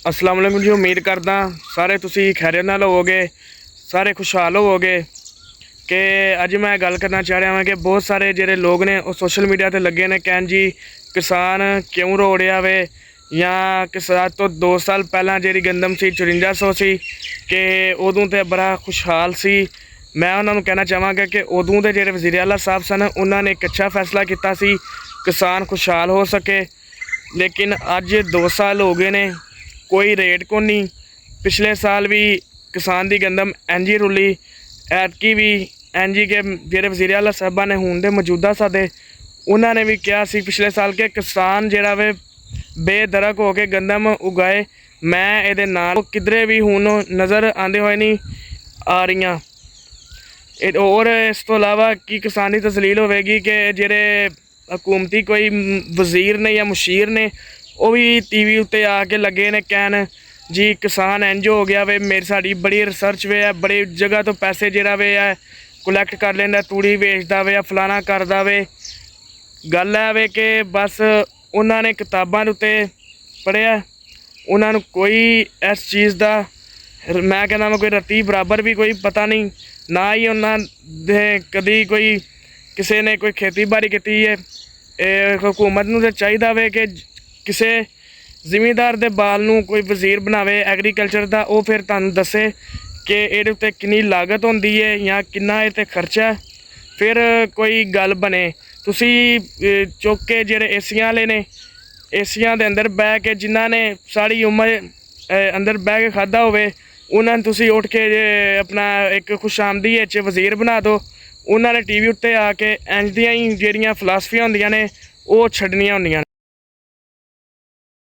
अस्सलाम वालेकुम जी। उम्मीद करदा सारे तुसी खैरियत नाल होवोगे, सारे खुशहाल होवोगे। कि अज मैं गल करना चाह रहा हाँ कि बहुत सारे जेह्ड़े लोग ने वो सोशल मीडिया ते लगे ने कहन जी किसान क्यों रो रहा वे, या किसान तो 2 साल पहला जी गंदम सी 5400 सी कि उदों तो बड़ा खुशहाल सी। मैं उन्होंने कहना चाहांगा कि उदों के जेह्ड़े वज़ीर आला साहब सन उन्होंने एक अच्छा फैसला किया सी, किसान खुशहाल हो सके। लेकिन अज 2 साल हो गए ने, कोई रेट को नहीं। पिछले साल भी किसान की गंदम इंज ही रुली, ऐतकी भी इंज ही के जेह्ड़े वज़ीर आला साहबा ने हूँ दे मौजूदा साडे उन्होंने भी कहा सी पिछले साल के किसान जिहड़ा वे बेदरक हो के गंदम उगाए। मैं ये नाल किधरे भी हूँ नज़र आते हुए नहीं आ रही। और इस तो इलावा की किसान की तसलील होगी कि जेह्ड़े हुकूमती कोई वज़ीर ने या मुशीर ने वो भी टीवी उत्ते आके लगे ने कहन जी किसान इंज हो गया वे, मेरी साड़ी बड़ी रिसर्च वे है, बड़ी जगह तो पैसे जरा वे है कलैक्ट कर लेंदा, तूड़ी बेचदा वे, फलाना करदा वे। गल है वे कि बस उन्होंने किताबां उत्ते पढ़िया, उन्होंने कोई इस चीज़ का मैं कहना मैं कोई रत्ती बराबर भी कोई पता नहीं, ना ही उन्होंने कभी कोई किसी ने कोई खेतीबाड़ी की है। हुकूमत नूं ते चाहिदा वे कि किसी जिमीदार दे बाल नूं कोई वज़ीर बनावे एग्रीकल्चर का, वो फिर तुहानूं दसे कि इहदे उत्ते कितनी लागत होंदी है या कितना इत्ते खर्चा है, फिर कोई गल बने। तुसी चुक के जेह्ड़े एसियां वाले ने, एसियां दे अंदर बह के जिन्हां ने सारी उम्र अंदर बह के खादा होवे, उन्होंने तुसी उठ के अपना एक खुशामदी वज़ीर बना दो। उन्होंने टीवी उत्ते आके इंज दियां ही जेहड़ियां फिलासफियां होंदियां ने वो छड्डनियां होंदियां।